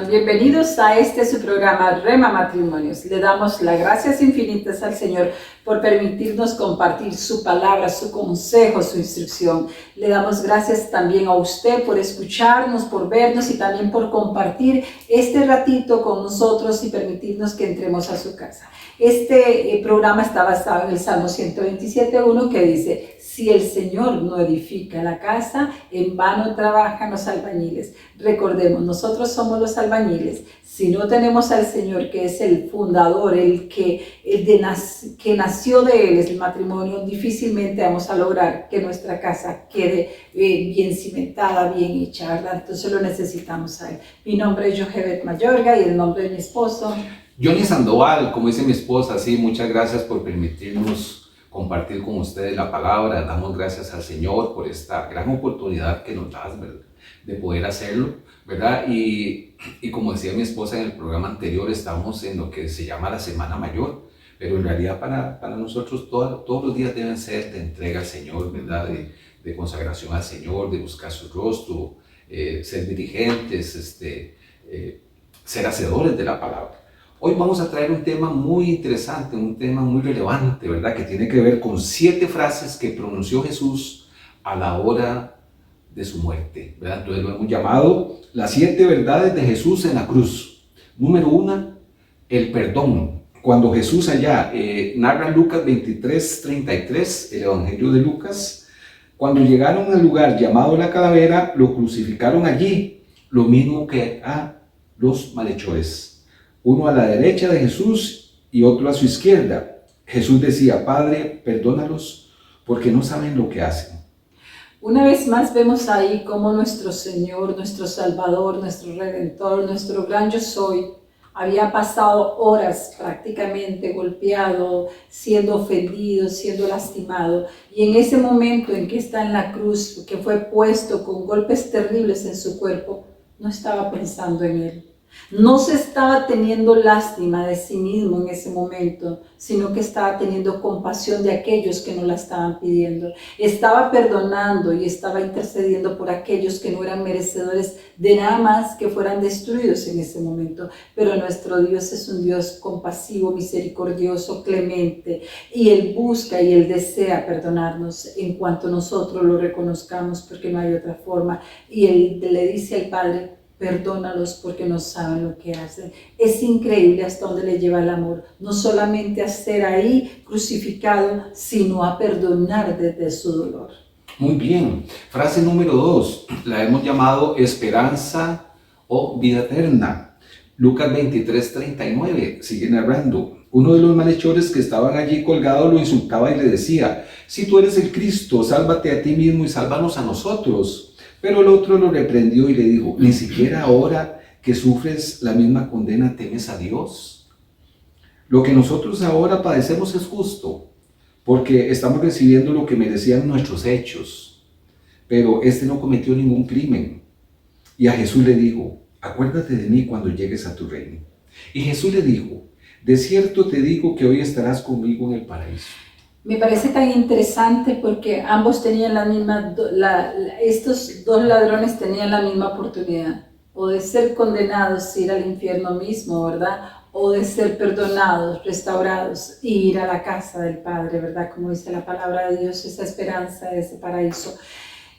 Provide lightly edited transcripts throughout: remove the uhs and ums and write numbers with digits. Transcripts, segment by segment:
Bienvenidos a su programa Rema Matrimonios. Le damos las gracias infinitas al Señor por permitirnos compartir su palabra, su consejo, su instrucción. Le damos gracias también a usted por escucharnos, por vernos y también por compartir este ratito con nosotros y permitirnos que entremos a su casa. Este programa está basado en el Salmo 127.1 que dice: si el Señor no edifica la casa, en vano trabajan los albañiles. Recordemos, nosotros somos los albañiles. Si no tenemos al Señor, que es el fundador, que nació de Él, es el matrimonio, difícilmente vamos a lograr que nuestra casa quede bien cimentada, bien hecha, ¿verdad? Entonces lo necesitamos a Él. Mi nombre es Jochebed Mayorga y el nombre de mi esposo, Johnny Sandoval. Como dice mi esposa, sí, muchas gracias por permitirnos compartir con ustedes la palabra. Damos gracias al Señor por esta gran oportunidad que nos da, ¿verdad?, de poder hacerlo, ¿verdad? Y como decía mi esposa en el programa anterior, estamos en lo que se llama la Semana Mayor, pero en realidad para nosotros todos los días deben ser de entrega al Señor, ¿verdad? De consagración al Señor, de buscar su rostro, ser dirigentes, ser hacedores de la palabra. Hoy vamos a traer un tema muy interesante, un tema muy relevante, ¿verdad?, que tiene que ver con 7 frases que pronunció Jesús a la hora de su muerte, ¿verdad? Entonces lo hemos llamado las 7 verdades de Jesús en la cruz. Número 1, el perdón. Cuando Jesús allá, narra Lucas 23:33, el Evangelio de Lucas, cuando llegaron al lugar llamado la calavera, lo crucificaron allí, lo mismo que a los malhechores. Uno a la derecha de Jesús y otro a su izquierda. Jesús decía: Padre, perdónalos porque no saben lo que hacen. Una vez más vemos ahí cómo nuestro Señor, nuestro Salvador, nuestro Redentor, nuestro gran yo soy, había pasado horas prácticamente golpeado, siendo ofendido, siendo lastimado. Y en ese momento en que está en la cruz, que fue puesto con golpes terribles en su cuerpo, no estaba pensando en Él. No se estaba teniendo lástima de sí mismo en ese momento, sino que estaba teniendo compasión de aquellos que no la estaban pidiendo. Estaba perdonando y estaba intercediendo por aquellos que no eran merecedores de nada más que fueran destruidos en ese momento. Pero nuestro Dios es un Dios compasivo, misericordioso, clemente, y Él busca y Él desea perdonarnos en cuanto nosotros lo reconozcamos, porque no hay otra forma. Y Él le dice al Padre: perdónalos porque no saben lo que hacen. Es increíble hasta dónde le lleva el amor, no solamente a ser ahí crucificado, sino a perdonar desde su dolor. Muy bien. Frase número 2, la hemos llamado esperanza o vida eterna. Lucas 23:39, sigue narrando. Uno de los malhechores que estaban allí colgados lo insultaba y le decía: si tú eres el Cristo, sálvate a ti mismo y sálvanos a nosotros. Pero el otro lo reprendió y le dijo: ¿ni siquiera ahora que sufres la misma condena temes a Dios? Lo que nosotros ahora padecemos es justo, porque estamos recibiendo lo que merecían nuestros hechos. Pero este no cometió ningún crimen. Y a Jesús le dijo: acuérdate de mí cuando llegues a tu reino. Y Jesús le dijo: de cierto te digo que hoy estarás conmigo en el paraíso. Me parece tan interesante porque ambos tenían la misma, estos dos ladrones tenían la misma oportunidad, o de ser condenados, ir al infierno mismo, ¿verdad? O de ser perdonados, restaurados, e ir a la casa del Padre, ¿verdad? Como dice la palabra de Dios, esa esperanza, ese paraíso.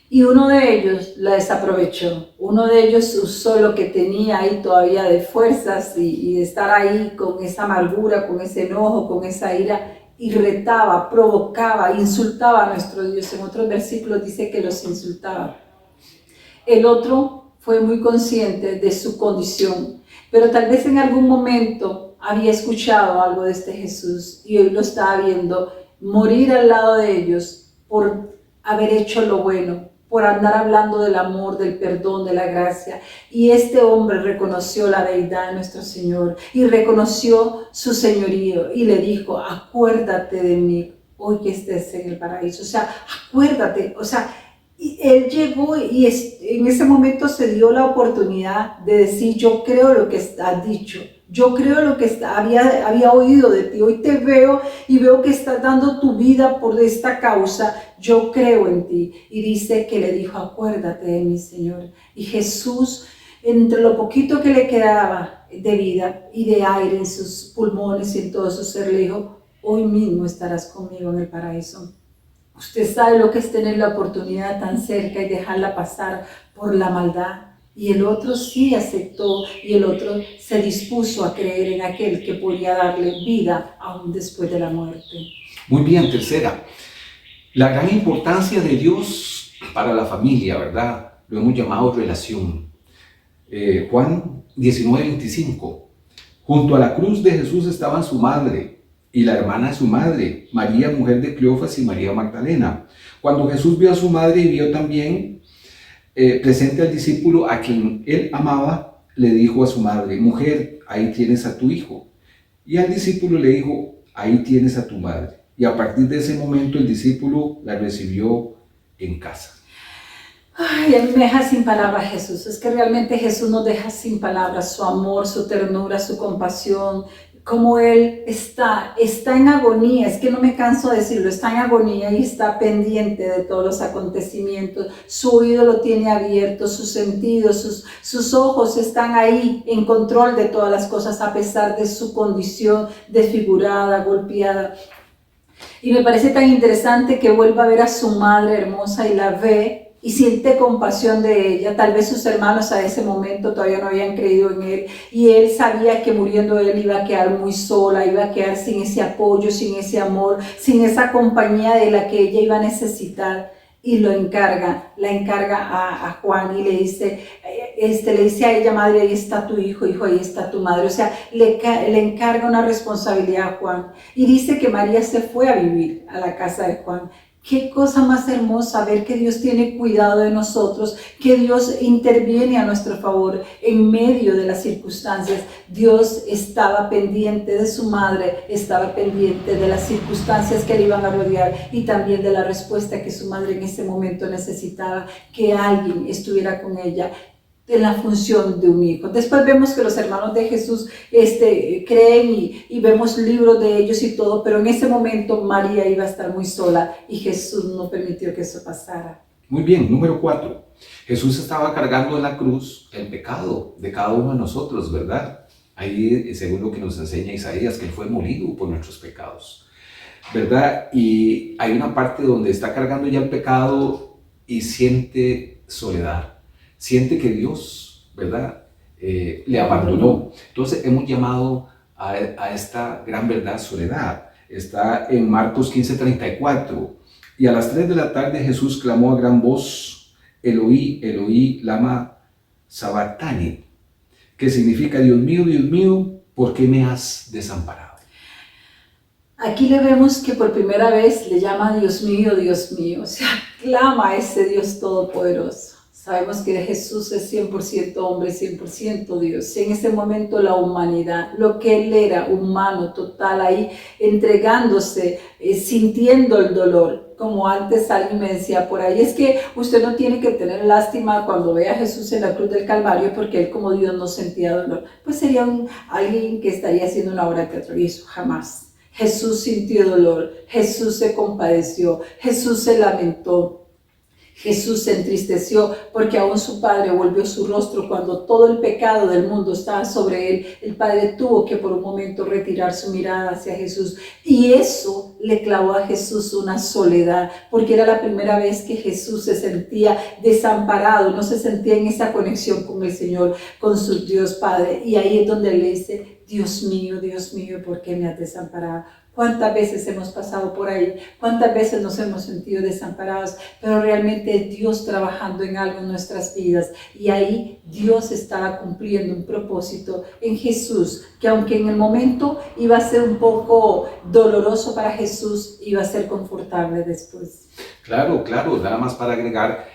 Y uno de ellos la desaprovechó, uno de ellos usó lo que tenía ahí todavía de fuerzas y de estar ahí con esa amargura, con ese enojo, con esa ira, y retaba, provocaba, insultaba a nuestro Dios. En otros versículos dice que los insultaba. El otro fue muy consciente de su condición, pero tal vez en algún momento había escuchado algo de este Jesús y hoy lo estaba viendo morir al lado de ellos por haber hecho lo bueno, por andar hablando del amor, del perdón, de la gracia. Y este hombre reconoció la deidad de nuestro Señor y reconoció su señorío y le dijo: acuérdate de mí hoy que estés en el paraíso. O sea, acuérdate. O sea, y él llegó y en ese momento se dio la oportunidad de decir: yo creo lo que has dicho. Yo creo lo que había oído de ti. Hoy te veo y veo que estás dando tu vida por esta causa. Yo creo en ti. Y dice que le dijo: acuérdate de mí, Señor. Y Jesús entre lo poquito que le quedaba de vida y de aire en sus pulmones y en todo su ser, le dijo, hoy mismo estarás conmigo en el paraíso. Usted sabe lo que es tener la oportunidad tan cerca y dejarla pasar por la maldad. Y el otro sí aceptó y el otro se dispuso a creer en aquel que podía darle vida aún después de la muerte. Muy bien, tercera. La gran importancia de Dios para la familia, ¿verdad? Lo hemos llamado relación. Juan 19:25. Junto a la cruz de Jesús estaban su madre y la hermana de su madre, María, mujer de Cleofas, y María Magdalena. Cuando Jesús vio a su madre y vio también presente al discípulo a quien él amaba, le dijo a su madre, mujer, ahí tienes a tu hijo. Y al discípulo le dijo, ahí tienes a tu madre. Y a partir de ese momento el discípulo la recibió en casa. Ay, a mí me deja sin palabras Jesús. Es que realmente Jesús nos deja sin palabras su amor, su ternura, su compasión, como Él está en agonía. Es que no me canso de decirlo, está en agonía y está pendiente de todos los acontecimientos. Su oído lo tiene abierto, sus sentidos, sus ojos están ahí en control de todas las cosas a pesar de su condición desfigurada, golpeada. Y me parece tan interesante que vuelva a ver a su madre hermosa y la ve y siente compasión de ella. Tal vez sus hermanos a ese momento todavía no habían creído en él y él sabía que muriendo él iba a quedar muy sola, iba a quedar sin ese apoyo, sin ese amor, sin esa compañía de la que ella iba a necesitar. Y la encarga a Juan y le dice a ella, madre, ahí está tu hijo, ahí está tu madre. O sea, le encarga una responsabilidad a Juan. Y dice que María se fue a vivir a la casa de Juan. Qué cosa más hermosa ver que Dios tiene cuidado de nosotros, que Dios interviene a nuestro favor en medio de las circunstancias. Dios estaba pendiente de su madre, estaba pendiente de las circunstancias que le iban a rodear y también de la respuesta que su madre en ese momento necesitaba, que alguien estuviera con ella en la función de un hijo. Después vemos que los hermanos de Jesús creen y vemos libros de ellos y todo, pero en ese momento María iba a estar muy sola y Jesús no permitió que eso pasara. Muy bien, número 4. Jesús estaba cargando en la cruz el pecado de cada uno de nosotros, ¿verdad? Ahí, según lo que nos enseña Isaías, que Él fue molido por nuestros pecados, ¿verdad? Y hay una parte donde está cargando ya el pecado y siente soledad. Siente que Dios, ¿verdad?, le abandonó. Entonces hemos llamado a esta gran verdad soledad. Está en Marcos 15:34. Y a las 3 de la tarde Jesús clamó a gran voz, Eloí, Eloí, lama sabactani, que significa, Dios mío, ¿por qué me has desamparado? Aquí le vemos que por primera vez le llama Dios mío, o sea, clama a ese Dios todopoderoso. Sabemos que Jesús es 100% hombre, 100% Dios. Y en ese momento la humanidad, lo que Él era, humano, total, ahí entregándose, sintiendo el dolor. Como antes alguien me decía por ahí, es que usted no tiene que tener lástima cuando ve a Jesús en la cruz del Calvario porque Él como Dios no sentía dolor. Pues sería alguien que estaría haciendo una obra de teatro y eso jamás. Jesús sintió dolor, Jesús se compadeció, Jesús se lamentó. Jesús se entristeció porque aún su Padre volvió su rostro cuando todo el pecado del mundo estaba sobre él. El Padre tuvo que por un momento retirar su mirada hacia Jesús y eso le clavó a Jesús una soledad porque era la primera vez que Jesús se sentía desamparado, no se sentía en esa conexión con el Señor, con su Dios Padre. Y ahí es donde le dice, Dios mío, ¿por qué me has desamparado? ¿Cuántas veces hemos pasado por ahí? ¿Cuántas veces nos hemos sentido desamparados? Pero realmente Dios trabajando en algo en nuestras vidas. Y ahí Dios estaba cumpliendo un propósito en Jesús, que aunque en el momento iba a ser un poco doloroso para Jesús, iba a ser confortable después. Claro, nada más para agregar,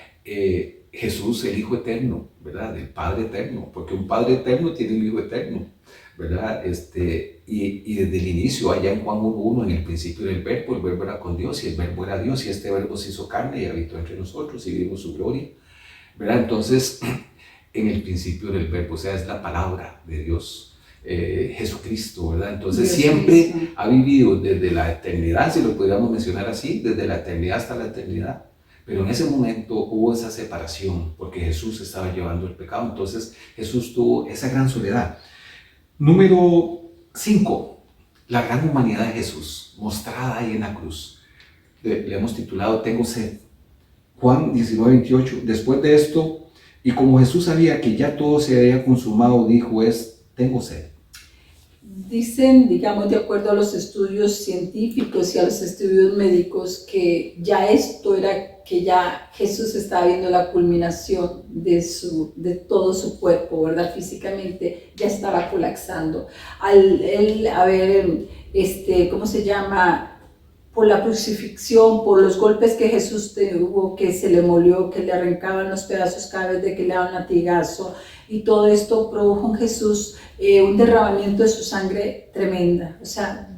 Jesús, el Hijo Eterno, ¿verdad? El Padre Eterno, porque un Padre Eterno tiene un Hijo Eterno, ¿verdad? Y desde el inicio, allá en Juan 1:1, en el principio del verbo era con Dios y el verbo era Dios y este verbo se hizo carne y habitó entre nosotros y vimos su gloria, ¿verdad? Entonces, en el principio del verbo, o sea, es la palabra de Dios, Jesucristo, ¿verdad? Entonces Dios siempre mismo ha vivido desde la eternidad, si lo pudiéramos mencionar así, desde la eternidad hasta la eternidad, Pero en ese momento hubo esa separación porque Jesús estaba llevando el pecado. Entonces Jesús tuvo esa gran soledad. Número 5, la gran humanidad de Jesús, mostrada ahí en la cruz. Le hemos titulado Tengo sed. Juan 19:28. Después de esto, y como Jesús sabía que ya todo se había consumado, dijo tengo sed. Dicen, digamos, de acuerdo a los estudios científicos y a los estudios médicos, que ya esto era, que ya Jesús estaba viendo la culminación de todo su cuerpo, ¿verdad? Físicamente ya estaba colapsando. Al él haber, ¿cómo se llama? Por la crucifixión, por los golpes que Jesús tuvo, que se le molió, que le arrancaban los pedazos cada vez de que le daban un latigazo, y todo esto produjo en Jesús un derramamiento de su sangre tremenda. O sea,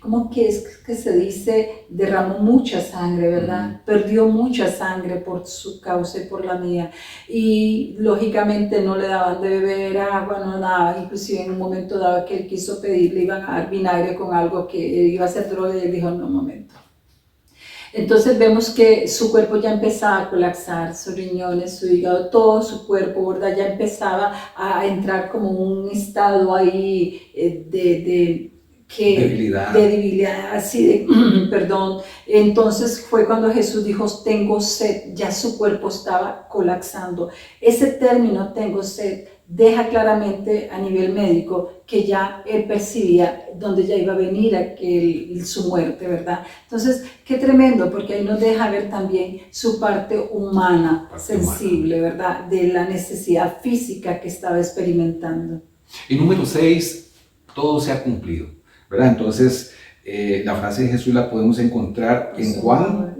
¿cómo que es que se dice? Derramó mucha sangre, ¿verdad? Perdió mucha sangre por su causa y por la mía. Y lógicamente no le daban de beber agua, no nada. Inclusive en un momento dado que él quiso pedir, le iban a dar vinagre con algo que iba a ser droga, y él dijo, no, un momento. Entonces vemos que su cuerpo ya empezaba a colapsar, sus riñones, su hígado, todo su cuerpo, ¿verdad? Ya empezaba a entrar como un estado ahí de debilidad, así perdón. Entonces fue cuando Jesús dijo, tengo sed, ya su cuerpo estaba colapsando. Ese término, tengo sed, deja claramente a nivel médico que ya él percibía dónde ya iba a venir su muerte, ¿verdad? Entonces, qué tremendo, porque ahí nos deja ver también su parte humana, sensible, ¿verdad? De la necesidad física que estaba experimentando. Y número 6, todo se ha cumplido, ¿verdad? Entonces, la frase de Jesús la podemos encontrar en Juan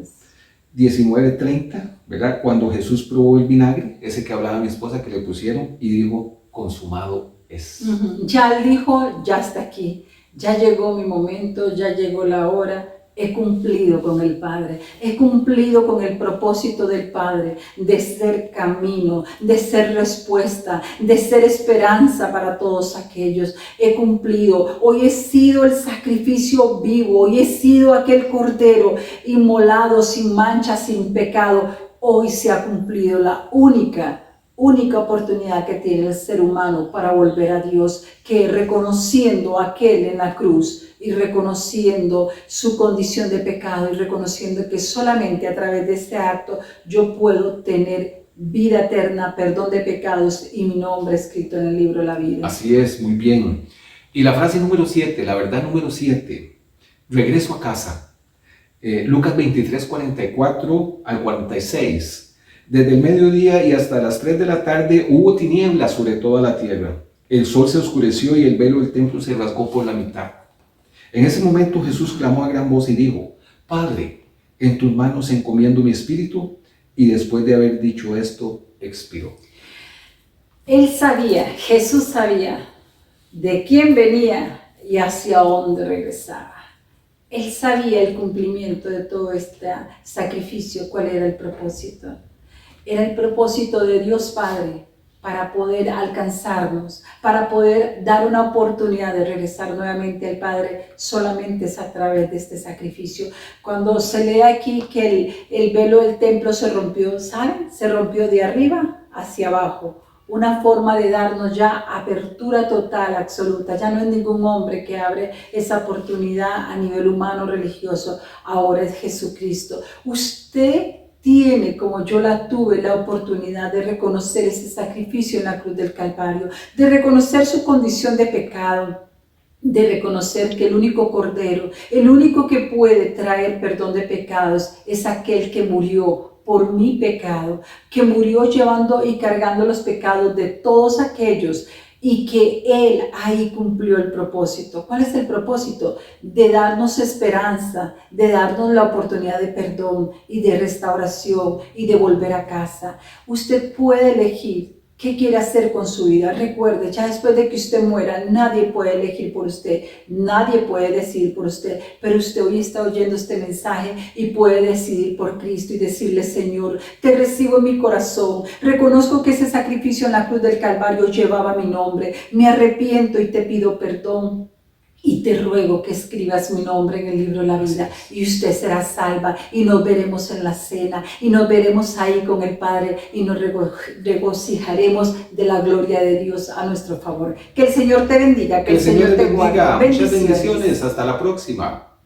19:30, ¿verdad? Cuando Jesús probó el vinagre, ese que hablaba mi esposa, que le pusieron, y dijo, consumado es. Ya él dijo, ya está aquí, ya llegó mi momento, ya llegó la hora, he cumplido con el Padre, he cumplido con el propósito del Padre de ser camino, de ser respuesta, de ser esperanza para todos aquellos. He cumplido, hoy he sido el sacrificio vivo, hoy he sido aquel cordero inmolado sin mancha, sin pecado. Hoy se ha cumplido la única oportunidad que tiene el ser humano para volver a Dios, que reconociendo a aquel en la cruz y reconociendo su condición de pecado y reconociendo que solamente a través de este acto yo puedo tener vida eterna, perdón de pecados y mi nombre escrito en el libro de la vida. Así es, muy bien. Y la frase número 7, la verdad número 7, regreso a casa. Lucas 23:44 al 46. Desde el mediodía y hasta las 3 de la tarde hubo tinieblas sobre toda la tierra. El sol se oscureció y el velo del templo se rasgó por la mitad. En ese momento Jesús clamó a gran voz y dijo, Padre, en tus manos encomiendo mi espíritu. Y después de haber dicho esto, expiró. Él sabía, Jesús sabía de quién venía y hacia dónde regresaba. Él sabía el cumplimiento de todo este sacrificio, cuál era el propósito. Era el propósito de Dios Padre para poder alcanzarnos, para poder dar una oportunidad de regresar nuevamente al Padre, solamente es a través de este sacrificio. Cuando se lee aquí que el velo del templo se rompió, ¿saben? Se rompió de arriba hacia abajo. Una forma de darnos ya apertura total, absoluta. Ya no es ningún hombre que abre esa oportunidad a nivel humano, religioso. Ahora es Jesucristo. Usted tiene, como yo la tuve, la oportunidad de reconocer ese sacrificio en la cruz del Calvario, de reconocer su condición de pecado, de reconocer que el único Cordero, el único que puede traer perdón de pecados es aquel que murió por mi pecado, que murió llevando y cargando los pecados de todos aquellos, y que Él ahí cumplió el propósito. ¿Cuál es el propósito? De darnos esperanza, de darnos la oportunidad de perdón y de restauración y de volver a casa. Usted puede elegir qué quiere hacer con su vida. Recuerde, ya después de que usted muera, nadie puede elegir por usted, nadie puede decidir por usted, pero usted hoy está oyendo este mensaje y puede decidir por Cristo y decirle, Señor, te recibo en mi corazón, reconozco que ese sacrificio en la cruz del Calvario llevaba mi nombre, me arrepiento y te pido perdón. Y te ruego que escribas mi nombre en el libro de la vida y usted será salva y nos veremos en la cena y nos veremos ahí con el Padre y nos regocijaremos de la gloria de Dios a nuestro favor. Que el Señor te bendiga, que el Señor te guarde. Muchas bendiciones. Hasta la próxima.